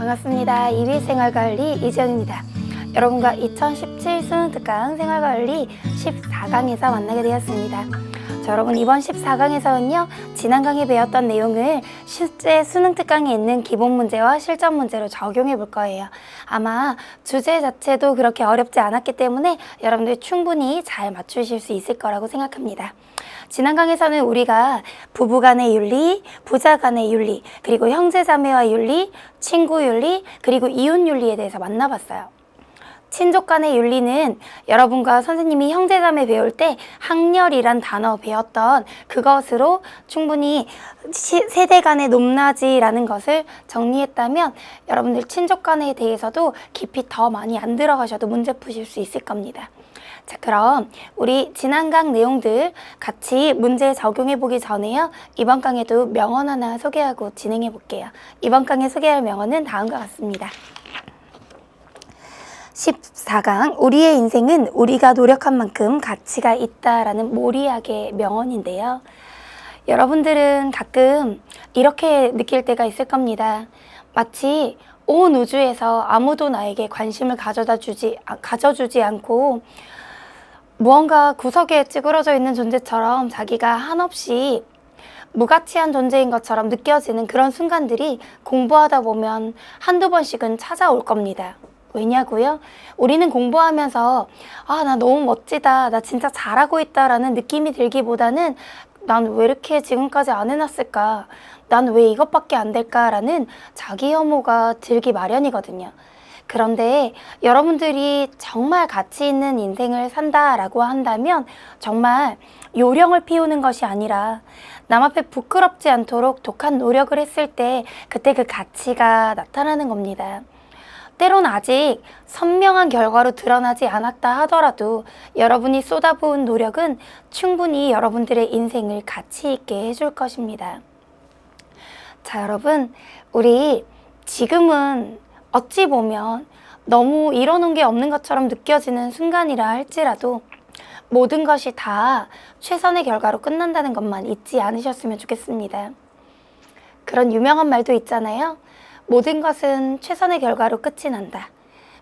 반갑습니다. 2위 생활관리 이지연입니다. 여러분과 2017 수능특강 생활관리 14강에서 만나게 되었습니다. 자, 여러분 이번 14강에서는요. 지난 강에 배웠던 내용을 실제 수능특강에 있는 기본 문제와 실전 문제로 적용해 볼 거예요. 아마 주제 자체도 그렇게 어렵지 않았기 때문에 여러분들 충분히 잘 맞추실 수 있을 거라고 생각합니다. 지난 강에서는 우리가 부부간의 윤리, 부자간의 윤리, 그리고 형제자매와 윤리, 친구 윤리, 그리고 이웃 윤리에 대해서 만나봤어요. 친족 간의 윤리는 여러분과 선생님이 형제자매 배울 때 학렬이란 단어 배웠던 그것으로 충분히 세대 간의 높낮이라는 것을 정리했다면 여러분들 친족 간에 대해서도 깊이 더 많이 안 들어가셔도 문제 푸실 수 있을 겁니다. 자, 그럼 우리 지난 강 내용들 같이 문제 적용해 보기 전에요. 이번 강에도 명언 하나 소개하고 진행해 볼게요. 이번 강에 소개할 명언은 다음과 같습니다. 14강 우리의 인생은 우리가 노력한 만큼 가치가 있다라는 모리학의 명언인데요. 여러분들은 가끔 이렇게 느낄 때가 있을 겁니다. 마치 온 우주에서 아무도 나에게 관심을 가져주지 않고 무언가 구석에 찌그러져 있는 존재처럼 자기가 한없이 무가치한 존재인 것처럼 느껴지는 그런 순간들이 공부하다 보면 한두 번씩은 찾아올 겁니다. 왜냐고요? 우리는 공부하면서 나 너무 멋지다, 나 진짜 잘하고 있다라는 느낌이 들기보다는 난 왜 이렇게 지금까지 안 해놨을까? 난 왜 이것밖에 안 될까라는 자기 혐오가 들기 마련이거든요. 그런데 여러분들이 정말 가치 있는 인생을 산다라고 한다면 정말 요령을 피우는 것이 아니라 남 앞에 부끄럽지 않도록 독한 노력을 했을 때 그때 그 가치가 나타나는 겁니다. 때론 아직 선명한 결과로 드러나지 않았다 하더라도 여러분이 쏟아부은 노력은 충분히 여러분들의 인생을 가치 있게 해줄 것입니다. 자, 여러분, 우리 지금은 어찌 보면 너무 이뤄놓은 게 없는 것처럼 느껴지는 순간이라 할지라도 모든 것이 다 최선의 결과로 끝난다는 것만 잊지 않으셨으면 좋겠습니다. 그런 유명한 말도 있잖아요. 모든 것은 최선의 결과로 끝이 난다.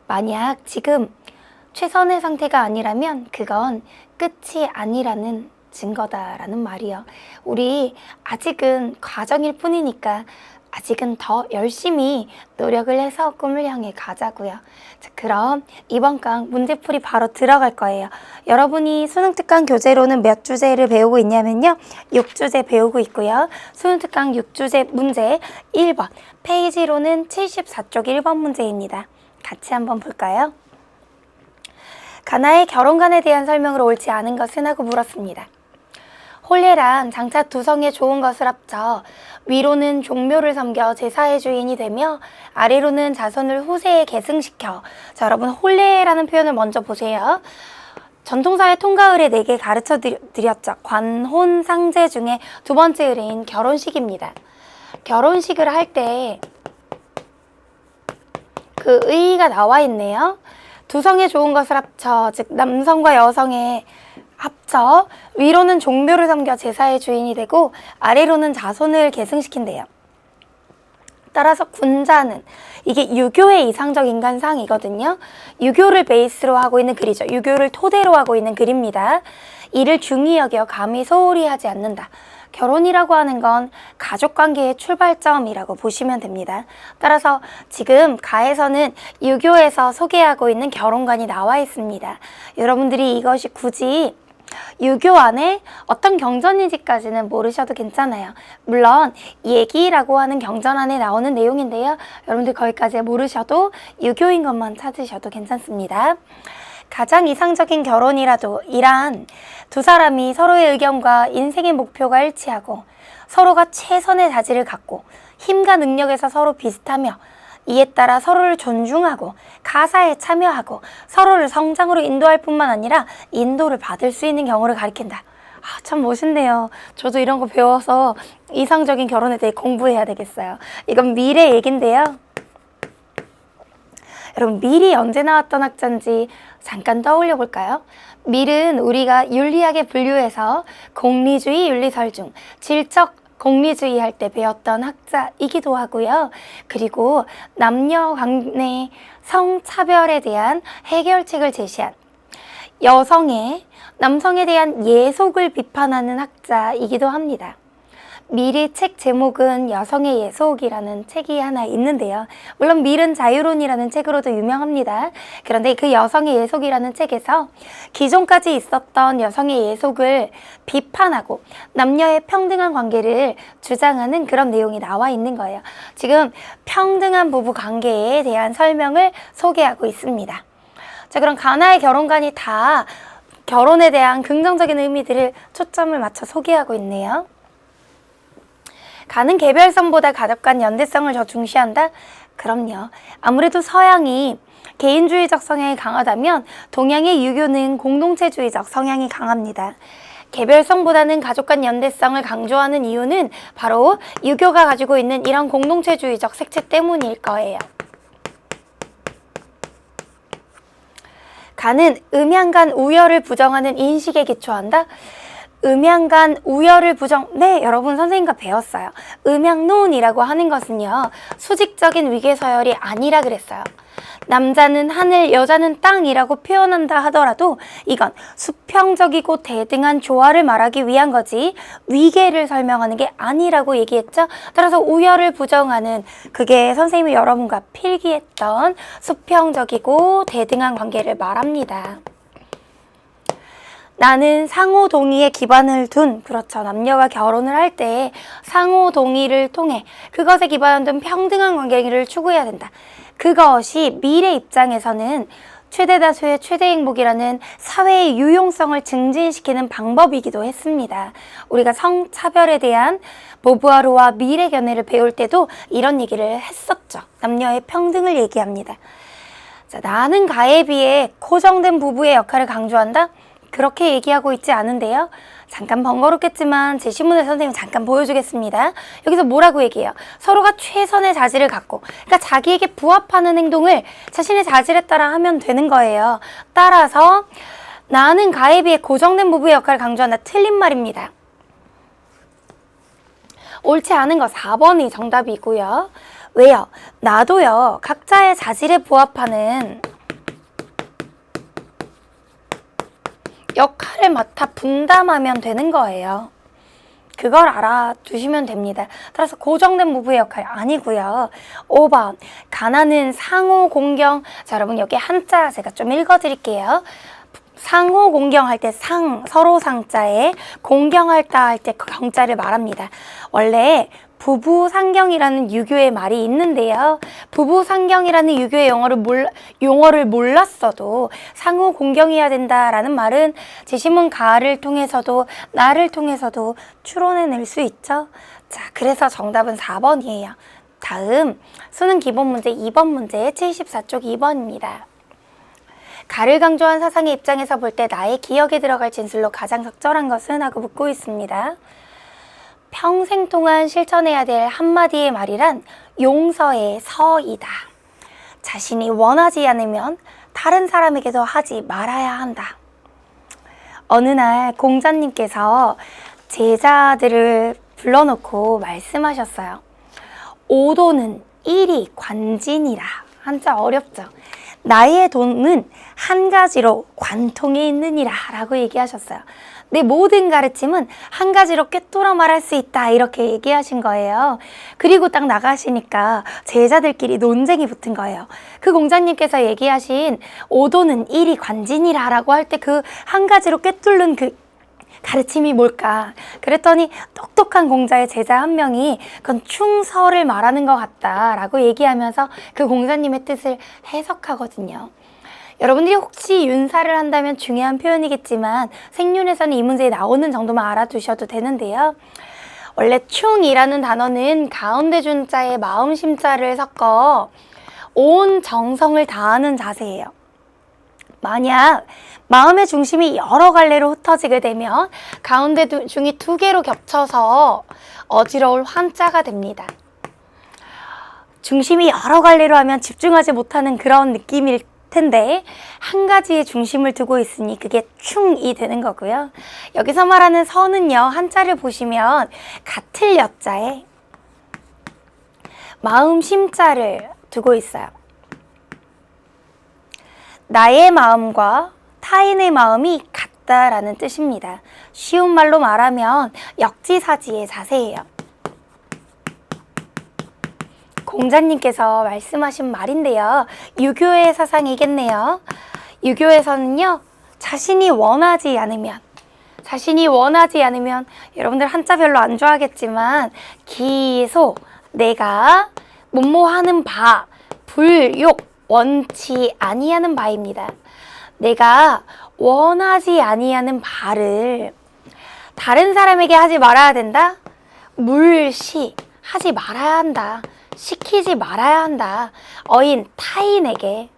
만약 지금 최선의 상태가 아니라면 그건 끝이 아니라는 증거다라는 말이요. 우리 아직은 과정일 뿐이니까 아직은 더 열심히 노력을 해서 꿈을 향해 가자고요. 자, 그럼 이번 강 문제풀이 바로 들어갈 거예요. 여러분이 수능특강 교재로는 몇 주제를 배우고 있냐면요. 6주제 배우고 있고요. 수능특강 6주제 문제 1번, 페이지로는 74쪽 1번 문제입니다. 같이 한번 볼까요? 가나의 결혼관에 대한 설명으로 옳지 않은 것은 하고 물었습니다. 혼례랑 장차 두성에 좋은 것을 합쳐 위로는 종묘를 섬겨 제사의 주인이 되며 아래로는 자손을 후세에 계승시켜. 자, 여러분 혼례라는 표현을 먼저 보세요. 전통사의 통가의례 4개 가르쳐 드렸죠. 관혼, 상제 중에 두 번째 의례인 결혼식입니다. 결혼식을 할 때 그 의의가 나와 있네요. 두성에 좋은 것을 합쳐, 즉 남성과 여성의 합쳐 위로는 종묘를 섬겨 제사의 주인이 되고 아래로는 자손을 계승시킨대요. 따라서 군자는 이게 유교의 이상적 인간상이거든요. 유교를 베이스로 하고 있는 글이죠. 유교를 토대로 하고 있는 글입니다. 이를 중히 여겨 감히 소홀히 하지 않는다. 결혼이라고 하는 건 가족관계의 출발점이라고 보시면 됩니다. 따라서 지금 가에서는 유교에서 소개하고 있는 결혼관이 나와 있습니다. 여러분들이 이것이 굳이 유교 안에 어떤 경전인지까지는 모르셔도 괜찮아요. 물론 얘기라고 하는 경전 안에 나오는 내용인데요. 여러분들 거기까지 모르셔도 유교인 것만 찾으셔도 괜찮습니다. 가장 이상적인 결혼이라도 이란 두 사람이 서로의 의견과 인생의 목표가 일치하고 서로가 최선의 자질을 갖고 힘과 능력에서 서로 비슷하며 이에 따라 서로를 존중하고 가사에 참여하고 서로를 성장으로 인도할 뿐만 아니라 인도를 받을 수 있는 경우를 가리킨다. 참 멋있네요. 저도 이런 거 배워서 이상적인 결혼에 대해 공부해야 되겠어요. 이건 미래 얘긴데요. 여러분 밀이 언제 나왔던 학자인지 잠깐 떠올려 볼까요? 밀은 우리가 윤리학에 분류해서 공리주의 윤리설 중 질적 공리주의 할 때 배웠던 학자이기도 하고요. 그리고 남녀 간의 성차별에 대한 해결책을 제시한 남성에 대한 예속을 비판하는 학자이기도 합니다. 밀의 책 제목은 여성의 예속이라는 책이 하나 있는데요. 물론 밀은 자유론이라는 책으로도 유명합니다. 그런데 그 여성의 예속이라는 책에서 기존까지 있었던 여성의 예속을 비판하고 남녀의 평등한 관계를 주장하는 그런 내용이 나와 있는 거예요. 지금 평등한 부부 관계에 대한 설명을 소개하고 있습니다. 자, 그럼 가나의 결혼관이 다 결혼에 대한 긍정적인 의미들을 초점을 맞춰 소개하고 있네요. 가는 개별성보다 가족 간 연대성을 더 중시한다? 그럼요. 아무래도 서양이 개인주의적 성향이 강하다면 동양의 유교는 공동체주의적 성향이 강합니다. 개별성보다는 가족 간 연대성을 강조하는 이유는 바로 유교가 가지고 있는 이런 공동체주의적 색채 때문일 거예요. 가는 음양간 우열을 부정하는 인식에 기초한다? 음양간 우열을 네, 여러분 선생님과 배웠어요. 음양론이라고 하는 것은요, 수직적인 위계서열이 아니라 그랬어요. 남자는 하늘, 여자는 땅이라고 표현한다 하더라도 이건 수평적이고 대등한 조화를 말하기 위한 거지 위계를 설명하는 게 아니라고 얘기했죠. 따라서 우열을 부정하는, 그게 선생님이 여러분과 필기했던 수평적이고 대등한 관계를 말합니다. 나는 상호 동의에 기반을 둔, 그렇죠, 남녀가 결혼을 할 때 상호 동의를 통해 그것에 기반을 둔 평등한 관계를 추구해야 된다. 그것이 밀의 입장에서는 최대 다수의 최대 행복이라는 사회의 유용성을 증진시키는 방법이기도 했습니다. 우리가 성차별에 대한 보부아르와 밀의 견해를 배울 때도 이런 얘기를 했었죠. 남녀의 평등을 얘기합니다. 자, 나는 가에 비해 고정된 부부의 역할을 강조한다? 그렇게 얘기하고 있지 않은데요. 잠깐 번거롭겠지만 제 신문을 선생님 잠깐 보여주겠습니다. 여기서 뭐라고 얘기해요? 서로가 최선의 자질을 갖고, 그러니까 자기에게 부합하는 행동을 자신의 자질에 따라 하면 되는 거예요. 따라서 나는 가에 비해 고정된 부부의 역할을 강조한다. 틀린 말입니다. 옳지 않은 거 4번이 정답이고요. 왜요? 나도요, 각자의 자질에 부합하는 역할을 맡아 분담하면 되는 거예요. 그걸 알아두시면 됩니다. 따라서 고정된 부부의 역할이 아니고요. 5번, 가나는 상호 공경. 자, 여러분 여기 한자 제가 좀 읽어드릴게요. 상호 공경할 때 서로 상자에 공경할다 할 때 그 경자를 말합니다. 원래 부부상경이라는 유교의 말이 있는데요. 부부상경이라는 유교의 용어를 몰랐어도 상호 공경해야 된다라는 말은 제시문 가를 통해서도 나를 통해서도 추론해낼 수 있죠. 자, 그래서 정답은 4번이에요. 다음 수능 기본 문제 2번 문제 74쪽 2번입니다. 가를 강조한 사상의 입장에서 볼 때 나의 기억에 들어갈 진술로 가장 적절한 것은? 하고 묻고 있습니다. 평생 동안 실천해야 될 한마디의 말이란 용서의 서이다. 자신이 원하지 않으면 다른 사람에게도 하지 말아야 한다. 어느 날 공자님께서 제자들을 불러놓고 말씀하셨어요. 오도는 일이 관진이라. 한자 어렵죠? 나의 돈은 한 가지로 관통해 있느니라 라고 얘기하셨어요. 내 모든 가르침은 한 가지로 꿰뚫어 말할 수 있다, 이렇게 얘기하신 거예요. 그리고 딱 나가시니까 제자들끼리 논쟁이 붙은 거예요. 그 공자님께서 얘기하신 오도는 일이 관진이라 라고 할 때 그 한 가지로 꿰뚫는 그 가르침이 뭘까? 그랬더니 똑똑한 공자의 제자 한 명이 그건 충서를 말하는 것 같다라고 얘기하면서 그 공자님의 뜻을 해석하거든요. 여러분들이 혹시 윤사를 한다면 중요한 표현이겠지만 생윤에서는 이 문제에 나오는 정도만 알아두셔도 되는데요. 원래 충이라는 단어는 가운데 준자에 마음심자를 섞어 온 정성을 다하는 자세예요. 만약 마음의 중심이 여러 갈래로 흩어지게 되면 가운데 중이 두 개로 겹쳐서 어지러울 환자가 됩니다. 중심이 여러 갈래로 하면 집중하지 못하는 그런 느낌일 텐데 한 가지에 중심을 두고 있으니 그게 충이 되는 거고요. 여기서 말하는 서는요, 한자를 보시면 같을 여자에 마음 심자를 두고 있어요. 나의 마음과 타인의 마음이 같다라는 뜻입니다. 쉬운 말로 말하면 역지사지의 자세예요. 공자님께서 말씀하신 말인데요. 유교의 사상이겠네요. 유교에서는요, 자신이 원하지 않으면 여러분들 한자 별로 안 좋아하겠지만 기소, 내가 뭐뭐하는 바, 불욕, 원치 아니하는 바입니다. 내가 원하지 아니하는 바를 다른 사람에게 하지 말아야 된다? 물시, 하지 말아야 한다. 시키지 말아야 한다. 어인 타인에게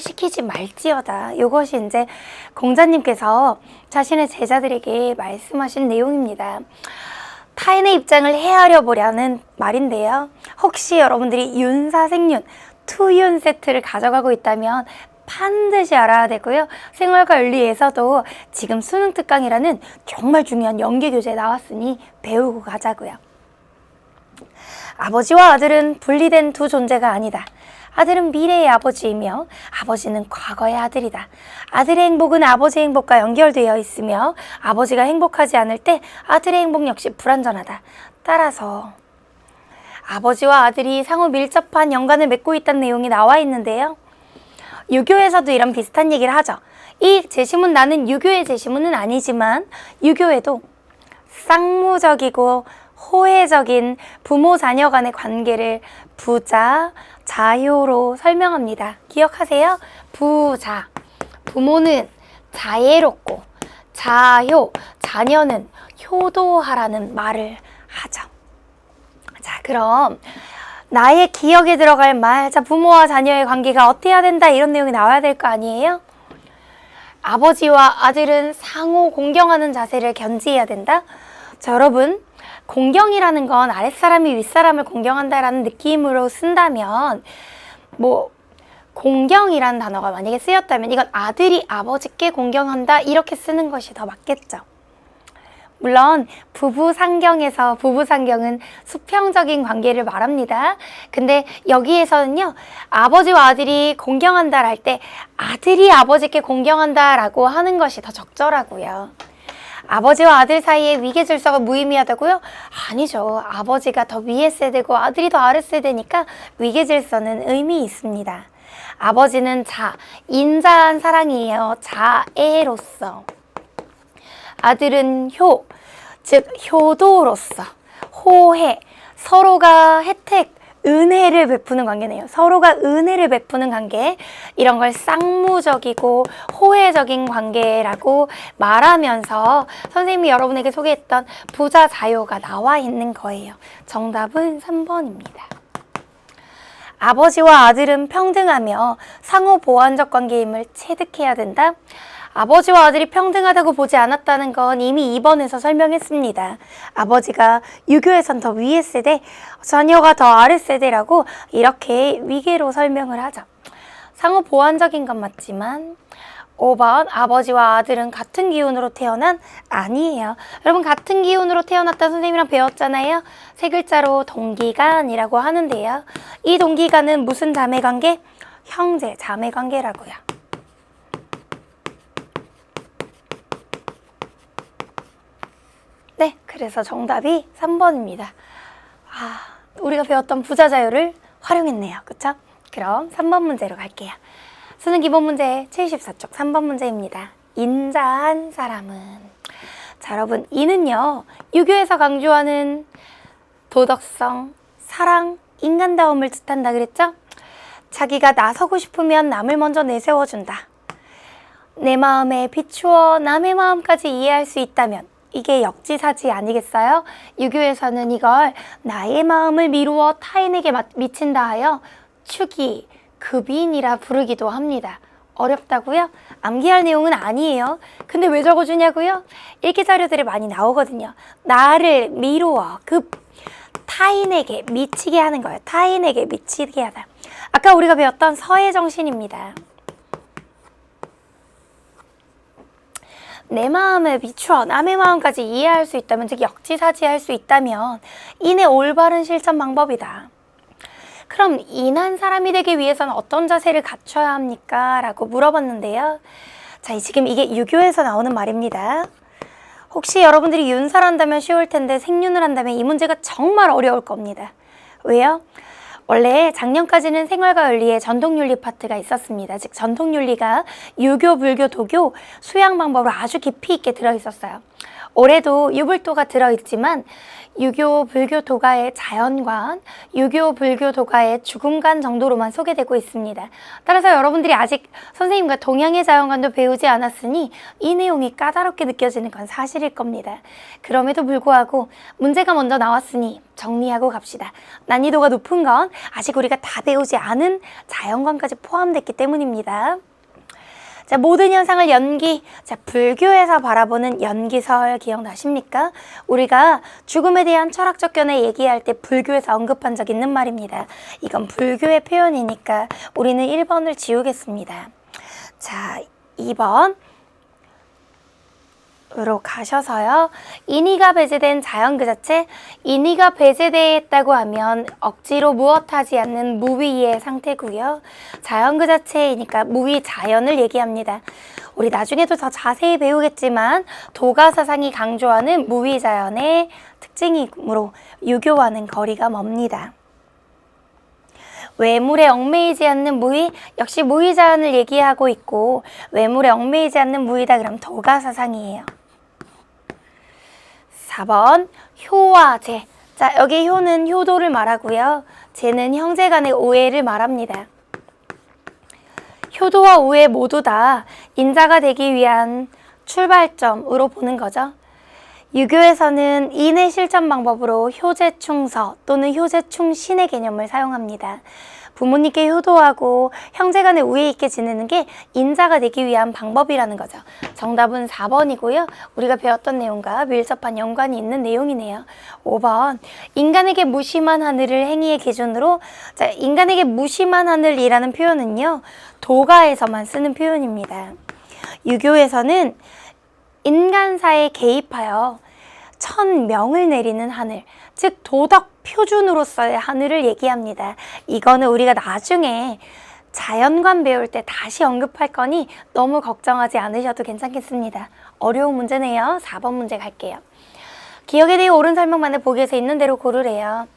시키지 말지어다. 이것이 이제 공자님께서 자신의 제자들에게 말씀하신 내용입니다. 타인의 입장을 헤아려 보려는 말인데요. 혹시 여러분들이 윤사생윤, 투윤 세트를 가져가고 있다면 반드시 알아야 되고요. 생활과 윤리에서도 지금 수능 특강이라는 정말 중요한 연계 교재에 나왔으니 배우고 가자고요. 아버지와 아들은 분리된 두 존재가 아니다. 아들은 미래의 아버지이며 아버지는 과거의 아들이다. 아들의 행복은 아버지의 행복과 연결되어 있으며 아버지가 행복하지 않을 때 아들의 행복 역시 불완전하다. 따라서 아버지와 아들이 상호 밀접한 연관을 맺고 있다는 내용이 나와 있는데요. 유교에서도 이런 비슷한 얘기를 하죠. 이 제시문, 나는 유교의 제시문은 아니지만 유교에도 쌍무적이고 호혜적인 부모 자녀 간의 관계를 부자, 자효로 설명합니다. 기억하세요? 부자, 부모는 자애롭고 자효, 자녀는 효도하라는 말을 하죠. 자, 그럼 나의 기억에 들어갈 말, 자, 부모와 자녀의 관계가 어때야 된다, 이런 내용이 나와야 될 거 아니에요? 아버지와 아들은 상호 공경하는 자세를 견지해야 된다. 자, 여러분, 공경이라는 건 아랫사람이 윗사람을 공경한다라는 느낌으로 쓴다면, 공경이라는 단어가 만약에 쓰였다면 이건 아들이 아버지께 공경한다, 이렇게 쓰는 것이 더 맞겠죠. 물론 부부상경에서 부부상경은 수평적인 관계를 말합니다. 근데 여기에서는요, 아버지와 아들이 공경한다 할 때 아들이 아버지께 공경한다라고 하는 것이 더 적절하고요. 아버지와 아들 사이에 위계질서가 무의미하다고요? 아니죠. 아버지가 더 위에 세대고 아들이 더 아래 세대니까 위계질서는 의미 있습니다. 아버지는 인자한 사랑이에요. 자애로서. 아들은 효, 즉 효도로서. 호혜, 서로가 은혜를 베푸는 관계네요. 서로가 은혜를 베푸는 관계, 이런 걸 쌍무적이고 호혜적인 관계라고 말하면서 선생님이 여러분에게 소개했던 부자 자요가 나와 있는 거예요. 정답은 3번입니다. 아버지와 아들은 평등하며 상호 보완적 관계임을 체득해야 된다. 아버지와 아들이 평등하다고 보지 않았다는 건 이미 2번에서 설명했습니다. 아버지가 유교에선 더 위의 세대, 자녀가 더 아래 세대라고 이렇게 위계로 설명을 하죠. 상호 보완적인 건 맞지만 5번 아버지와 아들은 같은 기운으로 태어난 아니에요. 여러분, 같은 기운으로 태어났다 선생님이랑 배웠잖아요. 세 글자로 동기간이라고 하는데요. 이 동기간은 무슨 자매관계? 형제 자매관계라고요. 네, 그래서 정답이 3번입니다. 우리가 배웠던 부자자요를 활용했네요. 그쵸? 그럼 3번 문제로 갈게요. 수능 기본 문제 74쪽 3번 문제입니다. 인자한 사람은. 자, 여러분, 이는요, 유교에서 강조하는 도덕성, 사랑, 인간다움을 뜻한다 그랬죠? 자기가 나서고 싶으면 남을 먼저 내세워준다. 내 마음에 비추어 남의 마음까지 이해할 수 있다면 이게 역지사지 아니겠어요? 유교에서는 이걸 나의 마음을 미루어 타인에게 미친다 하여 축이, 급인이라 부르기도 합니다. 어렵다고요? 암기할 내용은 아니에요. 근데 왜 적어주냐고요? 일기 자료들이 많이 나오거든요. 나를 미루어, 타인에게 미치게 하는 거예요. 타인에게 미치게 하다. 아까 우리가 배웠던 서의 정신입니다. 내 마음에 비추어 남의 마음까지 이해할 수 있다면, 즉 역지사지할 수 있다면 인의 올바른 실천 방법이다. 그럼 인한 사람이 되기 위해서는 어떤 자세를 갖춰야 합니까? 라고 물어봤는데요. 자, 지금 이게 유교에서 나오는 말입니다. 혹시 여러분들이 윤설한다면 쉬울 텐데 생윤을 한다면 이 문제가 정말 어려울 겁니다. 왜요? 원래 작년까지는 생활과 윤리에 전통윤리 파트가 있었습니다. 즉 전통윤리가 유교, 불교, 도교 수양 방법으로 아주 깊이 있게 들어있었어요. 올해도 유불도가 들어있지만 유교, 불교, 도가의 자연관, 유교, 불교, 도가의 죽음관 정도로만 소개되고 있습니다. 따라서 여러분들이 아직 선생님과 동양의 자연관도 배우지 않았으니 이 내용이 까다롭게 느껴지는 건 사실일 겁니다. 그럼에도 불구하고 문제가 먼저 나왔으니 정리하고 갑시다. 난이도가 높은 건 아직 우리가 다 배우지 않은 자연관까지 포함됐기 때문입니다. 자, 모든 현상을 연기. 자, 불교에서 바라보는 연기설 기억나십니까? 우리가 죽음에 대한 철학적 견해 얘기할 때 불교에서 언급한 적 있는 말입니다. 이건 불교의 표현이니까 우리는 1번을 지우겠습니다. 자, 2번. 으로 가셔서요. 인의가 배제된 자연 그 자체, 인의가 배제되었다고 하면 억지로 무엇하지 않는 무위의 상태고요. 자연 그 자체이니까 무위 자연을 얘기합니다. 우리 나중에도 더 자세히 배우겠지만 도가 사상이 강조하는 무위 자연의 특징이므로 유교와는 거리가 멉니다. 외물에 얽매이지 않는 무위, 역시 무위 자연을 얘기하고 있고 외물에 얽매이지 않는 무위다 그럼 도가 사상이에요. 4번 효와 재. 자, 여기 효는 효도를 말하고요. 재는 형제 간의 오해를 말합니다. 효도와 오해 모두 다 인자가 되기 위한 출발점으로 보는 거죠. 유교에서는 인의 실천 방법으로 효제충서 또는 효제충신의 개념을 사용합니다. 부모님께 효도하고 형제간에 우애 있게 지내는 게 인자가 되기 위한 방법이라는 거죠. 정답은 4번이고요. 우리가 배웠던 내용과 밀접한 연관이 있는 내용이네요. 5번 인간에게 무심한 하늘을 행위의 기준으로. 자, 인간에게 무심한 하늘이라는 표현은요, 도가에서만 쓰는 표현입니다. 유교에서는 인간사에 개입하여 천명을 내리는 하늘, 즉 도덕 표준으로서의 하늘을 얘기합니다. 이거는 우리가 나중에 자연관 배울 때 다시 언급할 거니 너무 걱정하지 않으셔도 괜찮겠습니다. 어려운 문제네요. 4번 문제 갈게요. 기억에 대해 옳은 설명만을 보기에서 있는 대로 고르래요.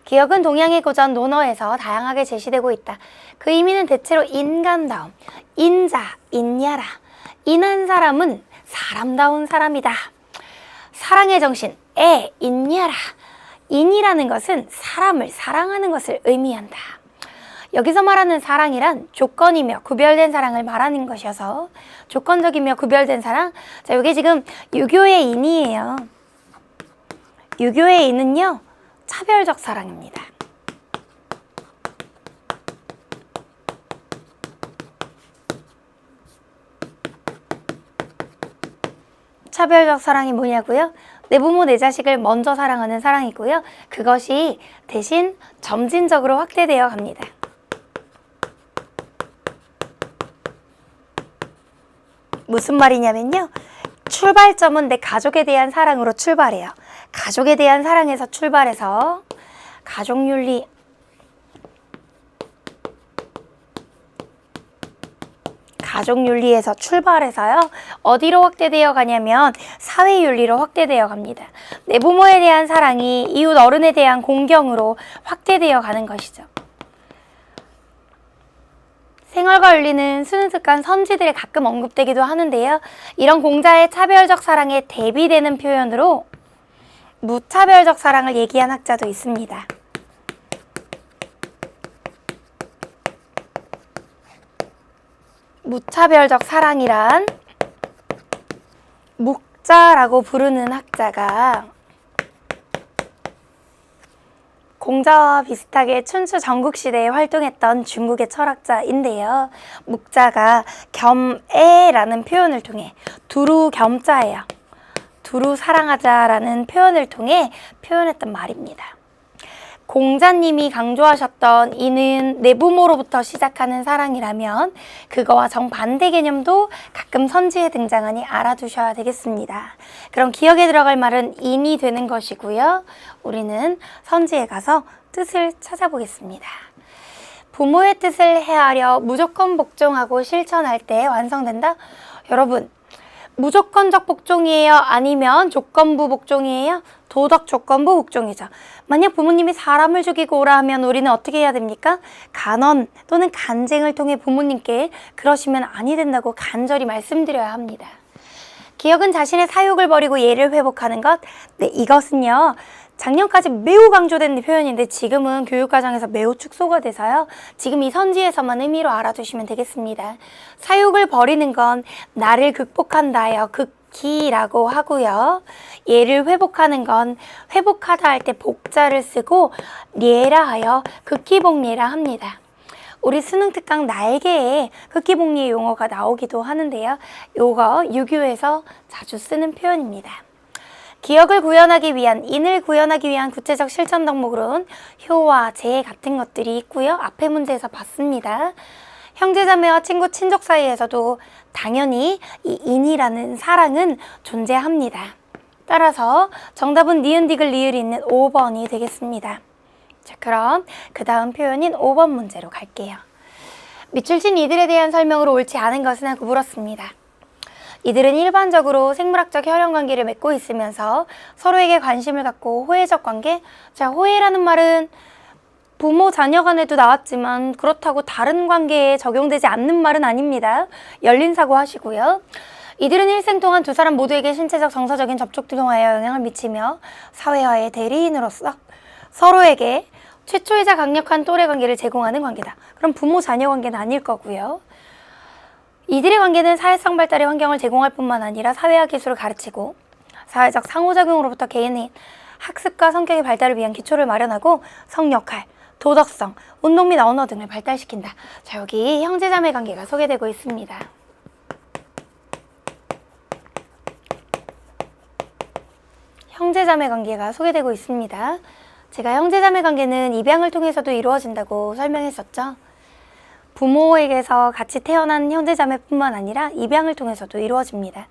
기억은 동양의 고전 논어에서 다양하게 제시되고 있다. 그 의미는 대체로 인간다움, 인자, 인야라. 인한 사람은 사람다운 사람이다. 사랑의 정신, 인야라. 인이라는 것은 사람을 사랑하는 것을 의미한다. 여기서 말하는 사랑이란 조건이며 구별된 사랑을 말하는 것이어서 조건적이며 구별된 사랑. 자, 이게 지금 유교의 인이에요. 유교의 인은요, 차별적 사랑입니다. 차별적 사랑이 뭐냐고요? 내 부모, 내 자식을 먼저 사랑하는 사랑이고요. 그것이 대신 점진적으로 확대되어 갑니다. 무슨 말이냐면요. 출발점은 내 가족에 대한 사랑으로 출발해요. 가족에 대한 사랑에서 출발해서 가족윤리, 가족윤리에서 출발해서요. 어디로 확대되어 가냐면 사회윤리로 확대되어 갑니다. 내 부모에 대한 사랑이 이웃 어른에 대한 공경으로 확대되어 가는 것이죠. 생활과 윤리는 수능특강 선지들에 가끔 언급되기도 하는데요. 이런 공자의 차별적 사랑에 대비되는 표현으로 무차별적 사랑을 얘기한 학자도 있습니다. 무차별적 사랑이란 묵자라고 부르는 학자가 공자와 비슷하게 춘추 전국시대에 활동했던 중국의 철학자인데요. 묵자가 겸애라는 표현을 통해 두루 겸자예요. 두루 사랑하자라는 표현을 통해 표현했던 말입니다. 공자님이 강조하셨던 이는 내부모로부터 시작하는 사랑이라면 그거와 정반대 개념도 가끔 선지에 등장하니 알아두셔야 되겠습니다. 그럼 기억에 들어갈 말은 인이 되는 것이고요. 우리는 선지에 가서 뜻을 찾아보겠습니다. 부모의 뜻을 헤아려 무조건 복종하고 실천할 때 완성된다? 여러분, 무조건적 복종이에요? 아니면 조건부 복종이에요? 도덕 조건부 복종이죠. 만약 부모님이 사람을 죽이고 오라 하면 우리는 어떻게 해야 됩니까? 간언 또는 간쟁을 통해 부모님께 그러시면 아니 된다고 간절히 말씀드려야 합니다. 기억은 자신의 사욕을 버리고 예를 회복하는 것. 네, 이것은요. 작년까지 매우 강조된 표현인데 지금은 교육과정에서 매우 축소가 돼서요. 지금 이 선지에서만 의미로 알아두시면 되겠습니다. 사욕을 버리는 건 나를 극복한다요. 극기라고 하고요. 예를 회복하는 건 회복하다 할 때 복자를 쓰고 예라 하여 극기복예라 합니다. 우리 수능 특강 날개에 극기복예 용어가 나오기도 하는데요. 요거 유교에서 자주 쓰는 표현입니다. 기억을 구현하기 위한, 인을 구현하기 위한 구체적 실천 덕목으로는 효와 재 같은 것들이 있고요. 앞에 문제에서 봤습니다. 형제자매와 친구, 친족 사이에서도 당연히 이 인이라는 사랑은 존재합니다. 따라서 정답은 니은, 디귿, 리을이 있는 5번이 되겠습니다. 자, 그럼 그 다음 표현인 5번 문제로 갈게요. 밑줄친 이들에 대한 설명으로 옳지 않은 것은 하고 물었습니다. 이들은 일반적으로 생물학적 혈연관계를 맺고 있으면서 서로에게 관심을 갖고 호혜적 관계? 자, 호혜라는 말은 부모, 자녀 간에도 나왔지만 그렇다고 다른 관계에 적용되지 않는 말은 아닙니다. 열린 사고 하시고요. 이들은 일생 동안 두 사람 모두에게 신체적, 정서적인 접촉 통하여 영향을 미치며 사회화의 대리인으로서 서로에게 최초이자 강력한 또래 관계를 제공하는 관계다. 그럼 부모, 자녀 관계는 아닐 거고요. 이들의 관계는 사회성 발달의 환경을 제공할 뿐만 아니라 사회화 기술을 가르치고 사회적 상호작용으로부터 개인의 학습과 성격의 발달을 위한 기초를 마련하고 성역할, 도덕성, 운동 및 언어 등을 발달시킨다. 자, 여기 형제자매 관계가 소개되고 있습니다. 형제자매 관계가 소개되고 있습니다. 제가 형제자매 관계는 입양을 통해서도 이루어진다고 설명했었죠. 부모에게서 같이 태어난 형제자매뿐만 아니라 입양을 통해서도 이루어집니다.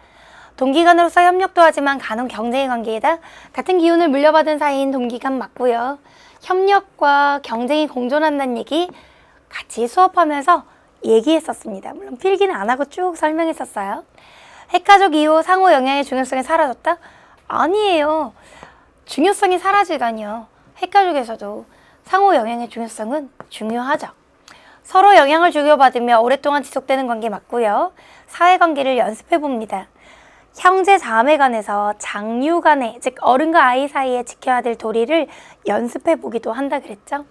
동기간으로서 협력도 하지만 간혹 경쟁의 관계에다 같은 기운을 물려받은 사이인 동기간 맞고요. 협력과 경쟁이 공존한다는 얘기 같이 수업하면서 얘기했었습니다. 물론 필기는 안 하고 쭉 설명했었어요. 핵가족 이후 상호 영향의 중요성이 사라졌다? 아니에요. 중요성이 사라지다니요. 핵가족에서도 상호 영향의 중요성은 중요하죠. 서로 영향을 주고받으며 오랫동안 지속되는 관계 맞고요. 사회관계를 연습해봅니다. 형제 자매 간에서 장류 간에, 즉 어른과 아이 사이에 지켜야 될 도리를 연습해보기도 한다 그랬죠.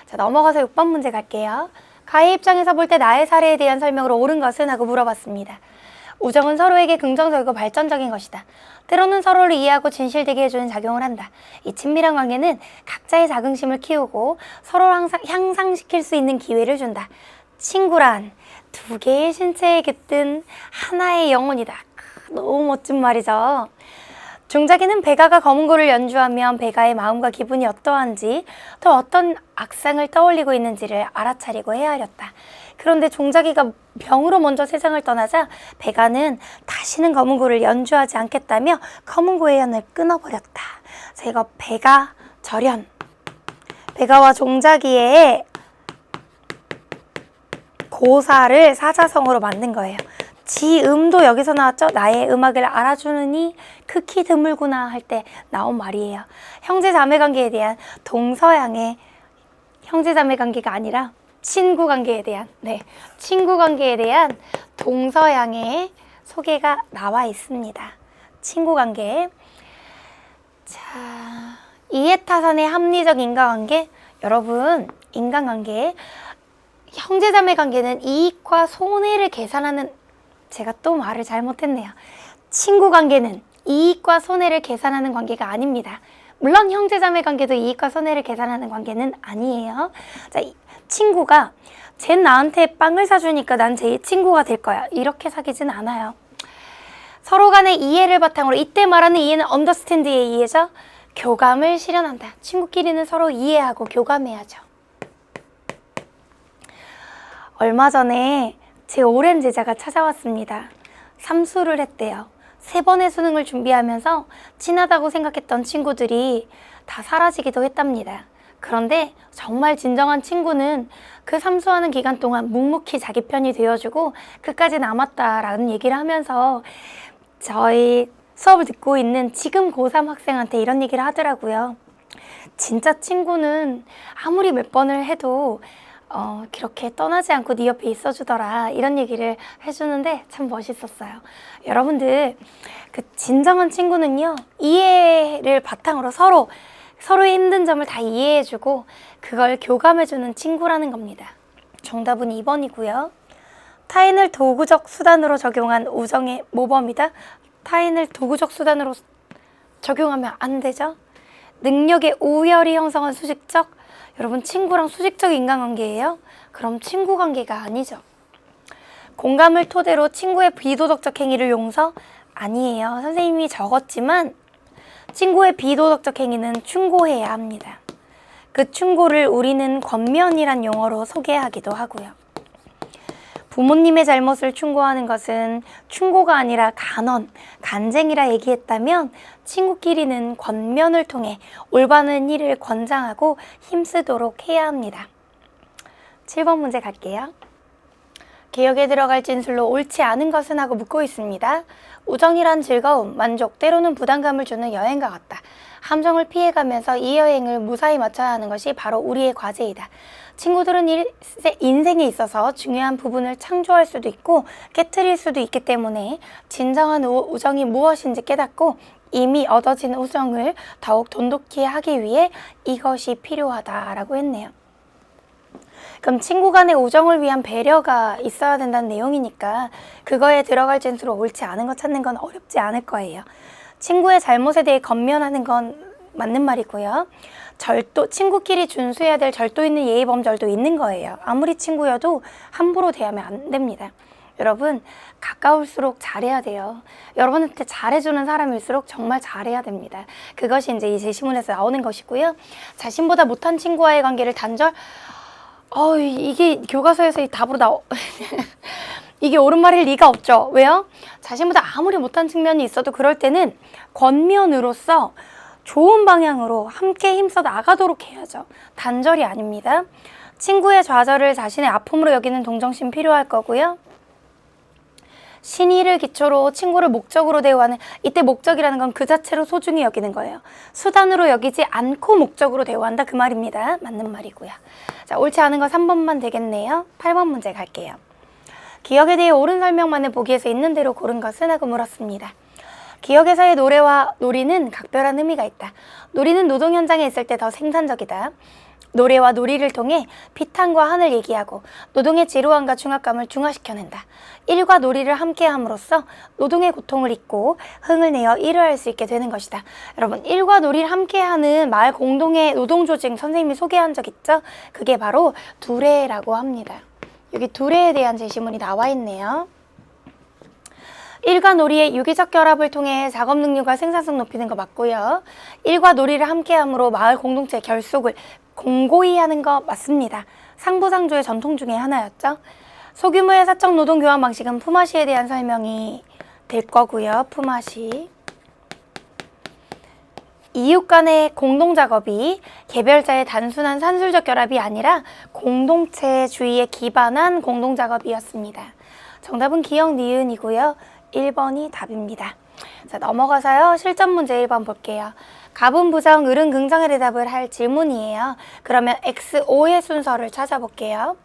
자, 넘어가서 6번 문제 갈게요. 가의 입장에서 볼 때 나의 사례에 대한 설명으로 옳은 것은? 하고 물어봤습니다. 우정은 서로에게 긍정적이고 발전적인 것이다. 때로는 서로를 이해하고 진실되게 해주는 작용을 한다. 이 친밀한 관계는 각자의 자긍심을 키우고 서로를 항상 향상시킬 수 있는 기회를 준다. 친구란 두 개의 신체에 깃든 하나의 영혼이다. 너무 멋진 말이죠. 종자기는 베가가 검은고를 연주하면 베가의 마음과 기분이 어떠한지, 또 어떤 악상을 떠올리고 있는지를 알아차리고 헤아렸다. 그런데 종자기가 병으로 먼저 세상을 떠나자 베가는 다시는 검은고를 연주하지 않겠다며 검은고의 연을 끊어버렸다. 자, 이거 베가 절연. 베가와 종자기의 고사를 사자성어로 만든 거예요. 지음도 여기서 나왔죠? 나의 음악을 알아주느니 극히 드물구나 할 때 나온 말이에요. 형제자매관계에 대한 동서양의 형제자매관계가 아니라 친구관계에 대한, 친구관계에 대한 동서양의 소개가 나와 있습니다. 친구관계. 자, 이해타산의 합리적 인간관계. 여러분, 인간관계, 형제자매 관계는 이익과 손해를 계산하는, 제가 또 말을 잘못했네요. 친구 관계는 이익과 손해를 계산하는 관계가 아닙니다. 물론 형제자매 관계도 이익과 손해를 계산하는 관계는 아니에요. 자, 친구가 쟤 나한테 빵을 사주니까 난 쟤의 친구가 될 거야. 이렇게 사귀진 않아요. 서로 간의 이해를 바탕으로, 이때 말하는 이해는 understand의 이해죠. 교감을 실현한다. 친구끼리는 서로 이해하고 교감해야죠. 얼마 전에 제 오랜 제자가 찾아왔습니다. 삼수를 했대요. 3번의 수능을 준비하면서 친하다고 생각했던 친구들이 다 사라지기도 했답니다. 그런데 정말 진정한 친구는 그 삼수하는 기간 동안 묵묵히 자기 편이 되어주고 끝까지 남았다라는 얘기를 하면서 저희 수업을 듣고 있는 지금 고3 학생한테 이런 얘기를 하더라고요. 진짜 친구는 아무리 몇 번을 해도 그렇게 떠나지 않고 네 옆에 있어주더라, 이런 얘기를 해주는데 참 멋있었어요. 여러분들, 그 진정한 친구는요, 이해를 바탕으로 서로의 힘든 점을 다 이해해주고 그걸 교감해주는 친구라는 겁니다. 정답은 2번이고요. 타인을 도구적 수단으로 적용한 우정의 모범이다. 타인을 도구적 수단으로 적용하면 안 되죠. 능력의 우열이 형성한 수직적, 여러분 친구랑 수직적 인간관계예요? 그럼 친구 관계가 아니죠. 공감을 토대로 친구의 비도덕적 행위를 용서? 아니에요. 선생님이 적었지만 친구의 비도덕적 행위는 충고해야 합니다. 그 충고를 우리는 권면이란 용어로 소개하기도 하고요. 부모님의 잘못을 충고하는 것은 충고가 아니라 간쟁이라 얘기했다면 친구끼리는 권면을 통해 올바른 일을 권장하고 힘쓰도록 해야 합니다. 7번 문제 갈게요. 개혁에 들어갈 진술로 옳지 않은 것은 하고 묻고 있습니다. 우정이란 즐거움, 만족, 때로는 부담감을 주는 여행과 같다. 함정을 피해가면서 이 여행을 무사히 마쳐야 하는 것이 바로 우리의 과제이다. 친구들은 인생에 있어서 중요한 부분을 창조할 수도 있고 깨트릴 수도 있기 때문에 진정한 우정이 무엇인지 깨닫고 이미 얻어진 우정을 더욱 돈독히 하기 위해 이것이 필요하다라고 했네요. 그럼 친구 간의 우정을 위한 배려가 있어야 된다는 내용이니까 그거에 들어갈 진수로 옳지 않은 거 찾는 건 어렵지 않을 거예요. 친구의 잘못에 대해 권면하는 건 맞는 말이고요. 친구끼리 준수해야 될 절도 있는 예의 범절도 있는 거예요. 아무리 친구여도 함부로 대하면 안 됩니다. 여러분, 가까울수록 잘해야 돼요. 여러분한테 잘해주는 사람일수록 정말 잘해야 됩니다. 그것이 이제 이 제시문에서 나오는 것이고요. 자신보다 못한 친구와의 관계를 단절, 이게 교과서에서 이 답으로 이게 옳은 말일 리가 없죠. 왜요? 자신보다 아무리 못한 측면이 있어도 그럴 때는 권면으로서 좋은 방향으로 함께 힘써 나가도록 해야죠. 단절이 아닙니다. 친구의 좌절을 자신의 아픔으로 여기는 동정심 필요할 거고요. 신의를 기초로 친구를 목적으로 대우하는, 이때 목적이라는 건 그 자체로 소중히 여기는 거예요. 수단으로 여기지 않고 목적으로 대우한다, 그 말입니다. 맞는 말이고요. 자, 옳지 않은 거 3번만 되겠네요. 8번 문제 갈게요. 기억에 대해 옳은 설명만을 보기에서 있는 대로 고른 것은 하고 물었습니다. 기억에서의 노래와 놀이는 각별한 의미가 있다. 놀이는 노동 현장에 있을 때 더 생산적이다. 노래와 놀이를 통해 피탄과 한을 얘기하고 노동의 지루함과 중압감을 중화시켜낸다. 일과 놀이를 함께함으로써 노동의 고통을 잊고 흥을 내어 일을 할 수 있게 되는 것이다. 여러분, 일과 놀이를 함께하는 마을 공동의 노동조직 선생님이 소개한 적 있죠? 그게 바로 두레라고 합니다. 여기 두레에 대한 제시문이 나와 있네요. 일과 놀이의 유기적 결합을 통해 작업 능률과 생산성 높이는 거 맞고요. 일과 놀이를 함께함으로 마을 공동체의 결속을 공고히 하는 거 맞습니다. 상부상조의 전통 중에 하나였죠. 소규모의 사적 노동 교환 방식은 품앗이에 대한 설명이 될 거고요. 품앗이. 이웃 간의 공동작업이 개별자의 단순한 산술적 결합이 아니라 공동체주의에 기반한 공동작업이었습니다. 정답은 기억 니은이고요. 1번이 답입니다. 자, 넘어가서요. 실전 문제 1번 볼게요. 갑은 부정, 을은 긍정의 대답을 할 질문이에요. 그러면 XO의 순서를 찾아볼게요.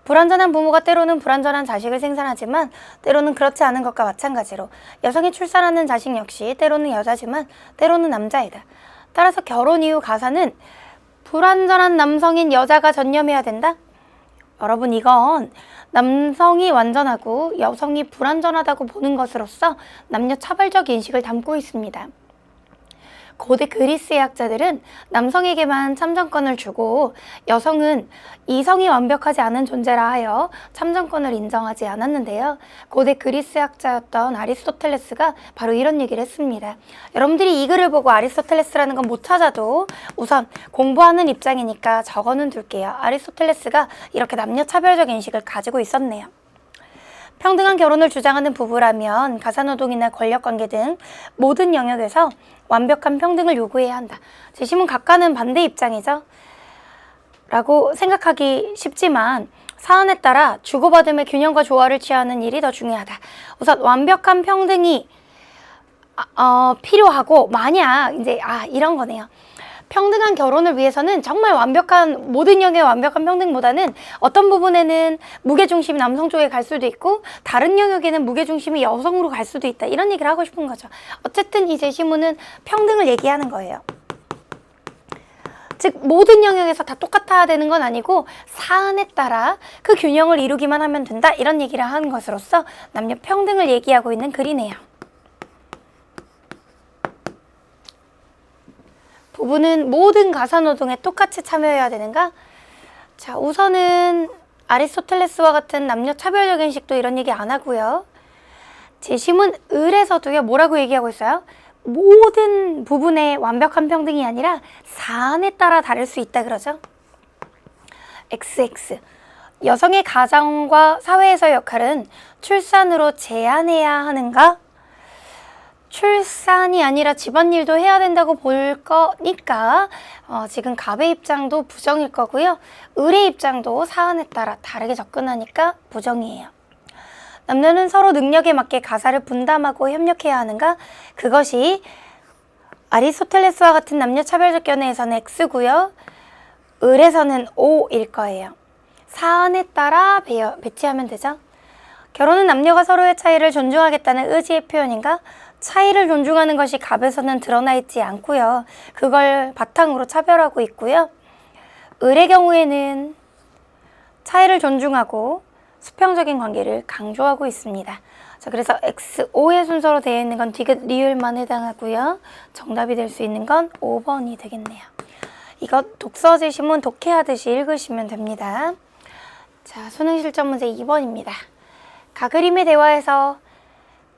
불완전한 부모가 때로는 불완전한 자식을 생산하지만 때로는 그렇지 않은 것과 마찬가지로 여성이 출산하는 자식 역시 때로는 여자지만 때로는 남자이다. 따라서 결혼 이후 가사는 불완전한 남성인 여자가 전념해야 된다? 여러분, 이건 남성이 완전하고 여성이 불완전하다고 보는 것으로서 남녀 차별적 인식을 담고 있습니다. 고대 그리스의 학자들은 남성에게만 참정권을 주고 여성은 이성이 완벽하지 않은 존재라 하여 참정권을 인정하지 않았는데요. 고대 그리스 학자였던 아리스토텔레스가 바로 이런 얘기를 했습니다. 여러분들이 이 글을 보고 아리스토텔레스라는 건 못 찾아도 우선 공부하는 입장이니까 적어는 둘게요. 아리스토텔레스가 이렇게 남녀차별적 인식을 가지고 있었네요. 평등한 결혼을 주장하는 부부라면 가사노동이나 권력관계 등 모든 영역에서 완벽한 평등을 요구해야 한다. 제시문 각하는 반대 입장이죠. 라고 생각하기 쉽지만 사안에 따라 주고받음의 균형과 조화를 취하는 일이 더 중요하다. 우선 완벽한 평등이 필요하고 만약 이제 이런 거네요. 평등한 결혼을 위해서는 정말 완벽한 모든 영역의 완벽한 평등보다는 어떤 부분에는 무게중심이 남성 쪽에 갈 수도 있고 다른 영역에는 무게중심이 여성으로 갈 수도 있다. 이런 얘기를 하고 싶은 거죠. 어쨌든 이 제시문은 평등을 얘기하는 거예요. 즉 모든 영역에서 다 똑같아야 되는 건 아니고 사안에 따라 그 균형을 이루기만 하면 된다. 이런 얘기를 하는 것으로서 남녀 평등을 얘기하고 있는 글이네요. 부부는 모든 가사노동에 똑같이 참여해야 되는가? 자, 우선은 아리스토텔레스와 같은 남녀 차별적 인식도 이런 얘기 안 하고요. 제시문 을에서도요, 뭐라고 얘기하고 있어요? 모든 부분의 완벽한 평등이 아니라 사안에 따라 다를 수 있다 그러죠. XX. 여성의 가정과 사회에서의 역할은 출산으로 제한해야 하는가? 출산이 아니라 집안일도 해야 된다고 볼 거니까 지금 갑의 입장도 부정일 거고요. 을의 입장도 사안에 따라 다르게 접근하니까 부정이에요. 남녀는 서로 능력에 맞게 가사를 분담하고 협력해야 하는가? 그것이 아리스토텔레스와 같은 남녀 차별적 견해에서는 X고요. 을에서는 O일 거예요. 사안에 따라 배치하면 되죠. 결혼은 남녀가 서로의 차이를 존중하겠다는 의지의 표현인가? 차이를 존중하는 것이 갑에서는 드러나 있지 않고요. 그걸 바탕으로 차별하고 있고요. 을의 경우에는 차이를 존중하고 수평적인 관계를 강조하고 있습니다. 자, 그래서 XO의 순서로 되어 있는 건 디귿, 리을만 해당하고요. 정답이 될 수 있는 건 5번이 되겠네요. 이거 독서 제시문 독해하듯이 읽으시면 됩니다. 자, 수능 실전 문제 2번입니다. 가그림의 대화에서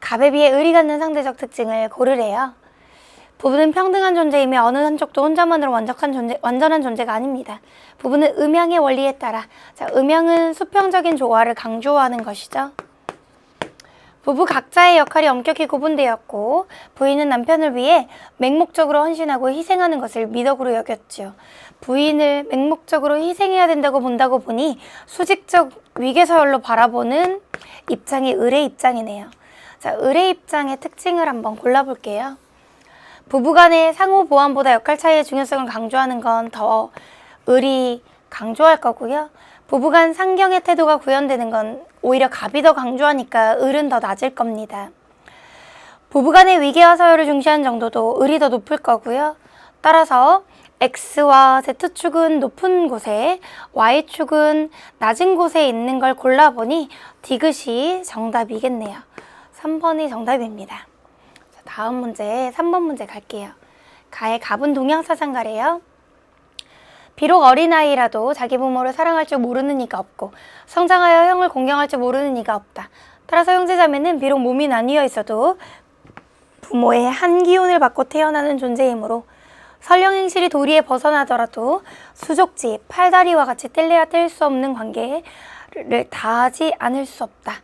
갑에 비해 을이 갖는 상대적 특징을 고르래요. 부부는 평등한 존재이며 어느 한쪽도 혼자만으로 완전한 존재가 아닙니다. 부부는 음양의 원리에 따라, 자, 음양은 수평적인 조화를 강조하는 것이죠. 부부 각자의 역할이 엄격히 구분되었고 부인은 남편을 위해 맹목적으로 헌신하고 희생하는 것을 미덕으로 여겼죠. 부인을 맹목적으로 희생해야 된다고 본다고 보니 수직적 위계서열로 바라보는 입장이 을의 입장이네요. 자, 을의 입장의 특징을 한번 골라볼게요. 부부간의 상호 보완보다 역할 차이의 중요성을 강조하는 건 더 을이 강조할 거고요. 부부간 상경의 태도가 구현되는 건 오히려 갑이 더 강조하니까 을은 더 낮을 겁니다. 부부간의 위계와 서열을 중시하는 정도도 을이 더 높을 거고요. 따라서 X와 Z축은 높은 곳에 Y축은 낮은 곳에 있는 걸 골라보니 디귿이 정답이겠네요. 3번이 정답입니다. 자, 다음 문제 3번 문제 갈게요. 가의 갑은 동양사상가래요. 비록 어린아이라도 자기 부모를 사랑할 줄 모르는 이가 없고 성장하여 형을 공경할 줄 모르는 이가 없다. 따라서 형제자매는 비록 몸이 나뉘어 있어도 부모의 한 기운을 받고 태어나는 존재이므로 설령행실이 도리에 벗어나더라도 수족지, 팔다리와 같이 뗄래야 뗄 수 없는 관계를 다하지 않을 수 없다.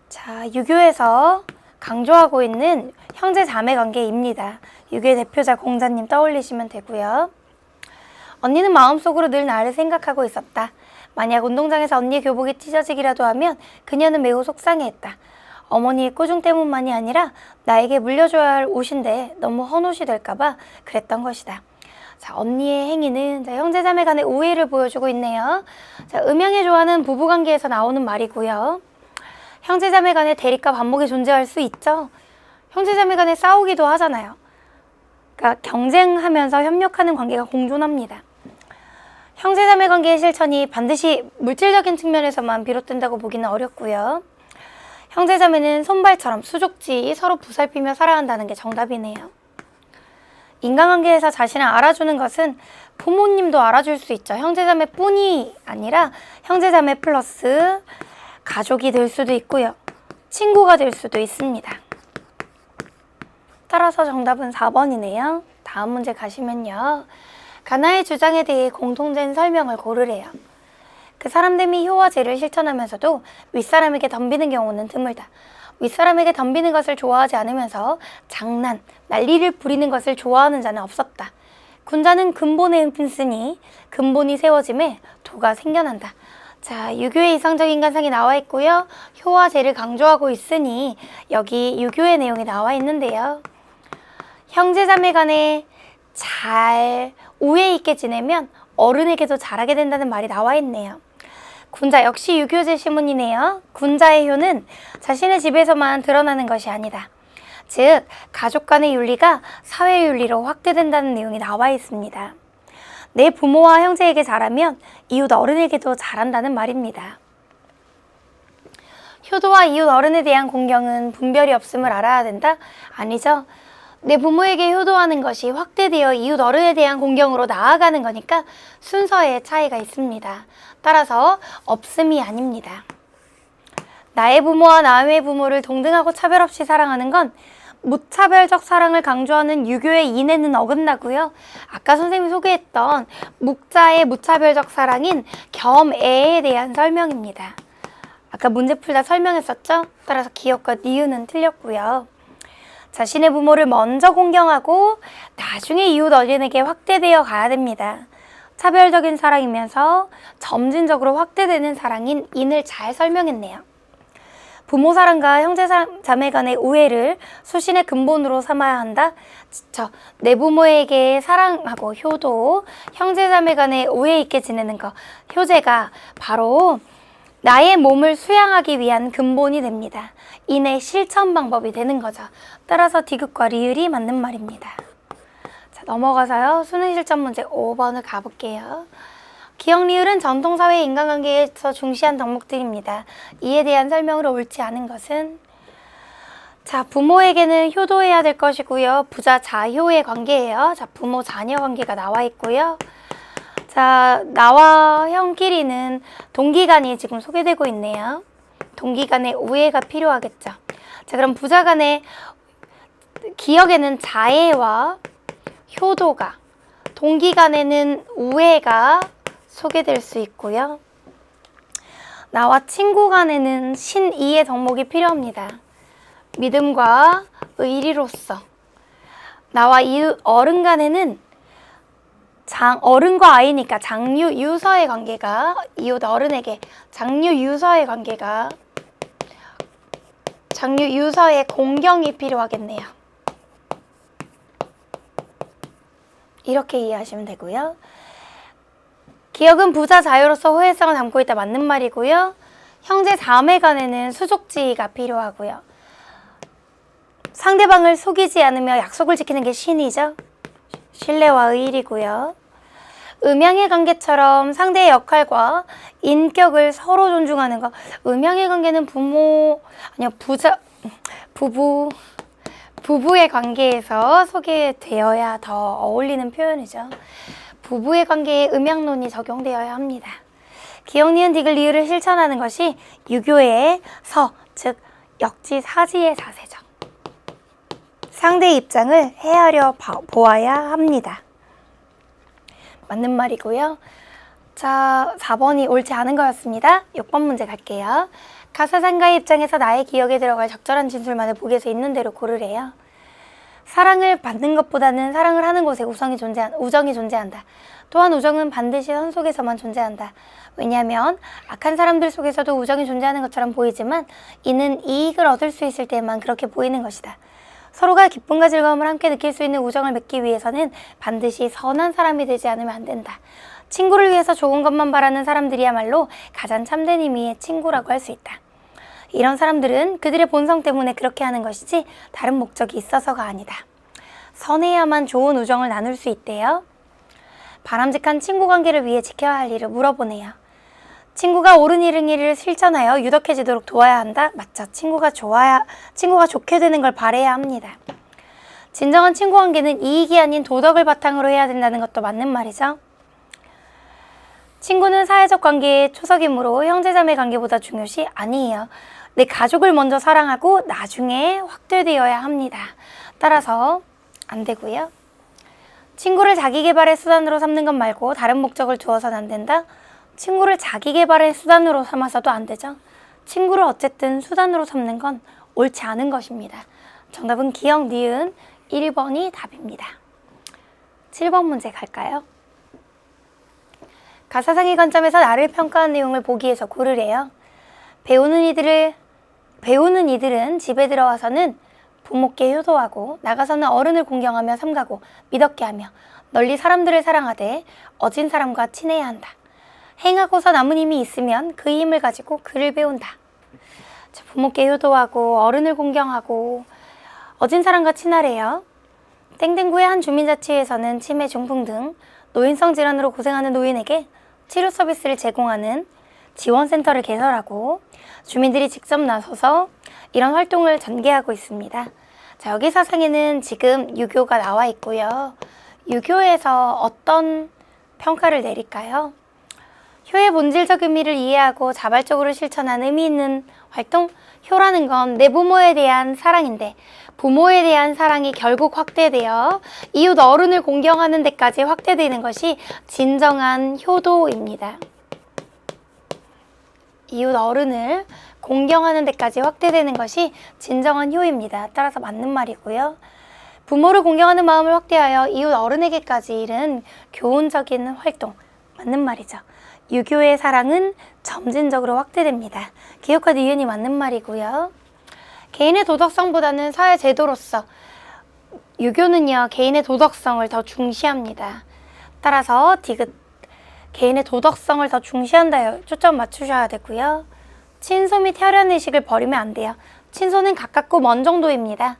자, 유교에서 강조하고 있는 형제자매 관계입니다. 유교의 대표자 공자님 떠올리시면 되고요. 언니는 마음속으로 늘 나를 생각하고 있었다. 만약 운동장에서 언니의 교복이 찢어지기라도 하면 그녀는 매우 속상해했다. 어머니의 꾸중 때문만이 아니라 나에게 물려줘야 할 옷인데 너무 헌옷이 될까봐 그랬던 것이다. 자, 언니의 행위는 형제자매 간의 우애를 보여주고 있네요. 자, 음양의 조화는 부부관계에서 나오는 말이고요. 형제자매 간의 대립과 반목이 존재할 수 있죠. 형제자매 간에 싸우기도 하잖아요. 그러니까 경쟁하면서 협력하는 관계가 공존합니다. 형제자매 관계의 실천이 반드시 물질적인 측면에서만 비롯된다고 보기는 어렵고요. 형제자매는 손발처럼 수족지 서로 보살피며 살아간다는 게 정답이네요. 인간관계에서 자신을 알아주는 것은 부모님도 알아줄 수 있죠. 형제자매뿐이 아니라 형제자매 플러스 가족이 될 수도 있고요. 친구가 될 수도 있습니다. 따라서 정답은 4번이네요. 다음 문제 가시면요. 가나의 주장에 대해 공통된 설명을 고르래요. 그 사람됨이 효와 제를 실천하면서도 윗사람에게 덤비는 경우는 드물다. 윗사람에게 덤비는 것을 좋아하지 않으면서 장난, 난리를 부리는 것을 좋아하는 자는 없었다. 군자는 근본에 힘쓰니 근본이 세워짐에 도가 생겨난다. 자, 유교의 이상적인 인간상이 나와 있고요. 효와 제를 강조하고 있으니 여기 유교의 내용이 나와 있는데요. 형제자매 간에 잘 우애 있게 지내면 어른에게도 잘하게 된다는 말이 나와 있네요. 군자 역시 유교제 시문이네요. 군자의 효는 자신의 집에서만 드러나는 것이 아니다. 즉, 가족 간의 윤리가 사회 윤리로 확대된다는 내용이 나와 있습니다. 내 부모와 형제에게 잘하면 이웃 어른에게도 잘한다는 말입니다. 효도와 이웃 어른에 대한 공경은 분별이 없음을 알아야 된다? 아니죠. 내 부모에게 효도하는 것이 확대되어 이웃 어른에 대한 공경으로 나아가는 거니까 순서의 차이가 있습니다. 따라서 없음이 아닙니다. 나의 부모와 남의 부모를 동등하고 차별 없이 사랑하는 건 무차별적 사랑을 강조하는 유교의 인해는 어긋나고요. 아까 선생님이 소개했던 묵자의 무차별적 사랑인 겸애에 대한 설명입니다. 아까 문제 풀다 설명했었죠? 따라서 기억과 니은은 틀렸고요. 자신의 부모를 먼저 공경하고 나중에 이웃 어린에게 확대되어 가야 됩니다. 차별적인 사랑이면서 점진적으로 확대되는 사랑인 인을 잘 설명했네요. 부모 사랑과 형제 자매 간의 우애를 수신의 근본으로 삼아야 한다. 내 부모에게 사랑하고 효도, 형제 자매 간의 우애 있게 지내는 것, 효제가 바로 나의 몸을 수양하기 위한 근본이 됩니다. 인의 실천 방법이 되는 거죠. 따라서 디귿과 리을이 맞는 말입니다. 자, 넘어가서요. 수능 실전 문제 5번을 가볼게요. 기억, 리을은 전통사회 인간관계에서 중시한 덕목들입니다. 이에 대한 설명으로 옳지 않은 것은 자, 부모에게는 효도해야 될 것이고요. 부자 자효의 관계예요. 자, 부모 자녀 관계가 나와 있고요. 자, 나와 형끼리는 동기간이 지금 소개되고 있네요. 동기간의 우애가 필요하겠죠. 자, 그럼 부자 간의 기억에는 자애와 효도가, 동기간에는 우애가 소개될 수 있고요. 나와 친구 간에는 신이의 덕목이 필요합니다. 믿음과 의리로서. 나와 이웃 어른 간에는 어른과 아이니까 장유 유서의 관계가, 이웃 어른에게 장유 유서의 관계가, 장유 유서의 공경이 필요하겠네요. 이렇게 이해하시면 되고요. 기억은 부자 자유로서 호혜성을 담고 있다, 맞는 말이고요. 형제 자매 간에는 수족지가 필요하고요. 상대방을 속이지 않으며 약속을 지키는 게 신이죠. 신뢰와 의리고요. 음양의 관계처럼 상대의 역할과 인격을 서로 존중하는 것. 음양의 관계는 부부의 관계에서 소개되어야 더 어울리는 표현이죠. 부부의 관계에 음양론이 적용되어야 합니다. 기억, 니은, 디귿, 리을을 실천하는 것이 유교의 서, 즉 역지사지의 자세죠. 상대의 입장을 헤아려 보아야 합니다. 맞는 말이고요. 자, 4번이 옳지 않은 거였습니다. 6번 문제 갈게요. 가사상가의 입장에서 나의 기억에 들어갈 적절한 진술만을 보기에서 있는 대로 고르래요. 사랑을 받는 것보다는 사랑을 하는 곳에 우정이 존재한다. 또한 우정은 반드시 선 속에서만 존재한다. 왜냐하면 악한 사람들 속에서도 우정이 존재하는 것처럼 보이지만 이는 이익을 얻을 수 있을 때만 그렇게 보이는 것이다. 서로가 기쁨과 즐거움을 함께 느낄 수 있는 우정을 맺기 위해서는 반드시 선한 사람이 되지 않으면 안 된다. 친구를 위해서 좋은 것만 바라는 사람들이야말로 가장 참된 의미의 친구라고 할 수 있다. 이런 사람들은 그들의 본성 때문에 그렇게 하는 것이지 다른 목적이 있어서가 아니다. 선해야만 좋은 우정을 나눌 수 있대요. 바람직한 친구 관계를 위해 지켜야 할 일을 물어보네요. 친구가 옳은 일을 실천하여 유덕해지도록 도와야 한다? 맞죠. 친구가 좋게 되는 걸 바라야 합니다. 진정한 친구 관계는 이익이 아닌 도덕을 바탕으로 해야 된다는 것도 맞는 말이죠. 친구는 사회적 관계의 초석이므로 형제자매 관계보다 중요시 아니에요. 내 가족을 먼저 사랑하고 나중에 확대되어야 합니다. 따라서 안 되고요. 친구를 자기 개발의 수단으로 삼는 것 말고 다른 목적을 두어서는 안 된다. 친구를 자기 개발의 수단으로 삼아서도 안 되죠. 친구를 어쨌든 수단으로 삼는 건 옳지 않은 것입니다. 정답은 기억, 니은 1번이 답입니다. 7번 문제 갈까요? 가사상의 관점에서 나를 평가한 내용을 보기에서 고르래요. 배우는 이들은 집에 들어와서는 부모께 효도하고 나가서는 어른을 공경하며 삼가고 믿었게 하며 널리 사람들을 사랑하되 어진 사람과 친해야 한다. 행하고서 남은 힘이 있으면 그 힘을 가지고 글을 배운다. 부모께 효도하고 어른을 공경하고 어진 사람과 친하래요. 땡땡구의 한 주민자치회에서는 치매, 중풍 등 노인성 질환으로 고생하는 노인에게 치료 서비스를 제공하는 지원센터를 개설하고 주민들이 직접 나서서 이런 활동을 전개하고 있습니다. 자, 여기 사상에는 지금 유교가 나와 있고요. 유교에서 어떤 평가를 내릴까요? 효의 본질적 의미를 이해하고 자발적으로 실천한 의미 있는 활동? 효라는 건 내 부모에 대한 사랑인데 부모에 대한 사랑이 결국 확대되어 이웃 어른을 공경하는 데까지 확대되는 것이 진정한 효도입니다. 이웃 어른을 공경하는 데까지 확대되는 것이 진정한 효입니다. 따라서 맞는 말이고요. 부모를 공경하는 마음을 확대하여 이웃 어른에게까지 이른 교훈적인 활동, 맞는 말이죠. 유교의 사랑은 점진적으로 확대됩니다. 기억과 니은이 맞는 말이고요. 개인의 도덕성보다는 사회 제도로서 유교는요, 개인의 도덕성을 더 중시합니다. 따라서 디귿, 개인의 도덕성을 더 중시한다요. 초점 맞추셔야 되고요. 친소 및 혈연의식을 버리면 안 돼요. 친소는 가깝고 먼 정도입니다.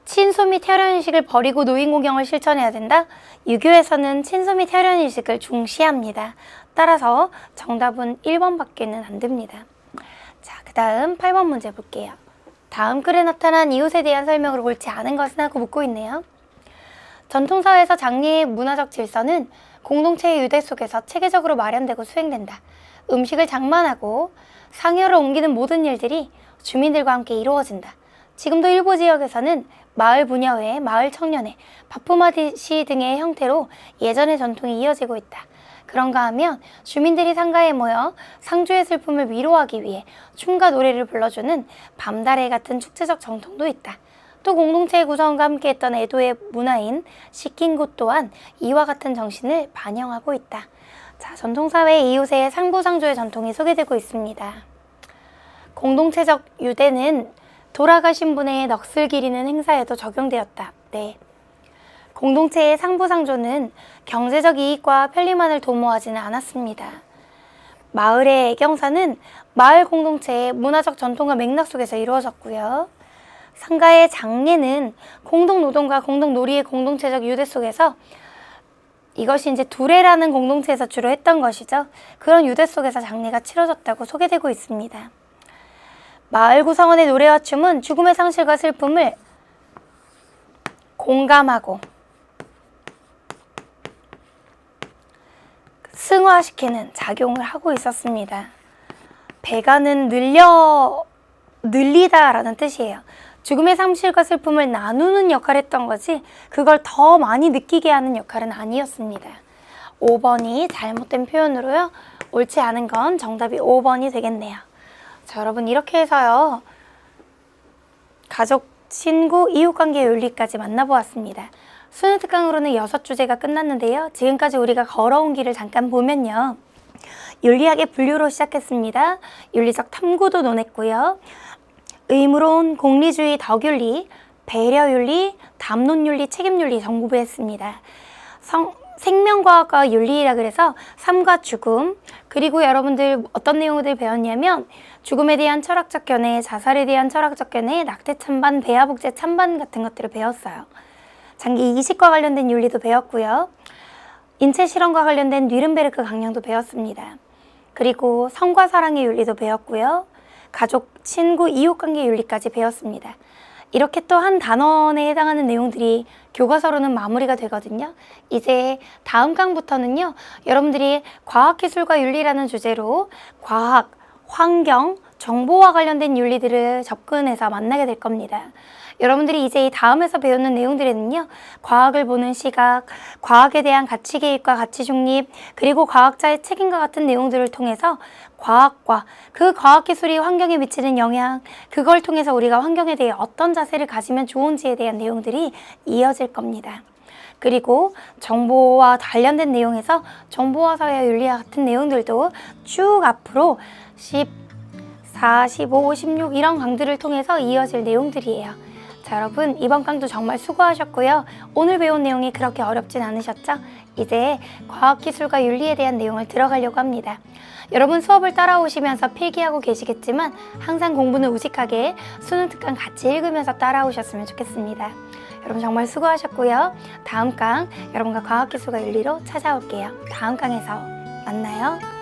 친소 및 혈연의식을 버리고 노인공경을 실천해야 된다. 유교에서는 친소 및 혈연의식을 중시합니다. 따라서 정답은 1번밖에는 안 됩니다. 자, 그 다음 8번 문제 볼게요. 다음 글에 나타난 이웃에 대한 설명을 옳지 않은 것은 하고 묻고 있네요. 전통사회에서 장래의 문화적 질서는 공동체의 유대 속에서 체계적으로 마련되고 수행된다. 음식을 장만하고 상여를 옮기는 모든 일들이 주민들과 함께 이루어진다. 지금도 일부 지역에서는 마을 부녀회, 마을 청년회, 바품아시 등의 형태로 예전의 전통이 이어지고 있다. 그런가 하면 주민들이 상가에 모여 상주의 슬픔을 위로하기 위해 춤과 노래를 불러주는 밤달에 같은 축제적 정통도 있다. 또 공동체의 구성원과 함께했던 애도의 문화인 시킨곳 또한 이와 같은 정신을 반영하고 있다. 자, 전통사회 이웃의 상부상조의 전통이 소개되고 있습니다. 공동체적 유대는 돌아가신 분의 넋을 기리는 행사에도 적용되었다. 네. 공동체의 상부상조는 경제적 이익과 편리만을 도모하지는 않았습니다. 마을의 애경사는 마을 공동체의 문화적 전통과 맥락 속에서 이루어졌고요. 상가의 장례는 공동노동과 공동놀이의 공동체적 유대 속에서 이것이 이제 두레라는 공동체에서 주로 했던 것이죠. 그런 유대 속에서 장례가 치러졌다고 소개되고 있습니다. 마을 구성원의 노래와 춤은 죽음의 상실과 슬픔을 공감하고 승화시키는 작용을 하고 있었습니다. 배가는 늘리다라는 뜻이에요. 죽음의 상실과 슬픔을 나누는 역할을 했던 거지 그걸 더 많이 느끼게 하는 역할은 아니었습니다. 5번이 잘못된 표현으로요. 옳지 않은 건 정답이 5번이 되겠네요. 자, 여러분 이렇게 해서요. 가족, 친구, 이웃관계 윤리까지 만나보았습니다. 수능 특강으로는 6주제가 끝났는데요. 지금까지 우리가 걸어온 길을 잠깐 보면요. 윤리학의 분류로 시작했습니다. 윤리적 탐구도 논했고요. 의무론, 공리주의, 덕윤리, 배려윤리, 담론윤리, 책임윤리 정보했습니다. 생명과학과 윤리라 그래서 삶과 죽음, 그리고 여러분들 어떤 내용들 배웠냐면 죽음에 대한 철학적 견해, 자살에 대한 철학적 견해, 낙태 찬반, 배아복제 찬반 같은 것들을 배웠어요. 장기 이식과 관련된 윤리도 배웠고요. 인체 실험과 관련된 뉘른베르크 강령도 배웠습니다. 그리고 성과 사랑의 윤리도 배웠고요. 가족, 친구, 이웃관계 윤리까지 배웠습니다. 이렇게 또 한 단원에 해당하는 내용들이 교과서로는 마무리가 되거든요. 이제 다음 강부터는요, 여러분들이 과학기술과 윤리라는 주제로 과학, 환경, 정보와 관련된 윤리들을 접근해서 만나게 될 겁니다. 여러분들이 이제 이 다음에서 배우는 내용들에는요, 과학을 보는 시각, 과학에 대한 가치 개입과 가치 중립, 그리고 과학자의 책임과 같은 내용들을 통해서 과학과 그 과학기술이 환경에 미치는 영향, 그걸 통해서 우리가 환경에 대해 어떤 자세를 가지면 좋은지에 대한 내용들이 이어질 겁니다. 그리고 정보와 관련된 내용에서 정보와 사회 윤리와 같은 내용들도 쭉 앞으로 14, 15, 16 이런 강들을 통해서 이어질 내용들이에요. 자, 여러분 이번 강도 정말 수고하셨고요. 오늘 배운 내용이 그렇게 어렵진 않으셨죠? 이제 과학기술과 윤리에 대한 내용을 들어가려고 합니다. 여러분 수업을 따라오시면서 필기하고 계시겠지만 항상 공부는 우직하게 수능 특강 같이 읽으면서 따라오셨으면 좋겠습니다. 여러분 정말 수고하셨고요. 다음 강 여러분과 과학기술과 윤리로 찾아올게요. 다음 강에서 만나요.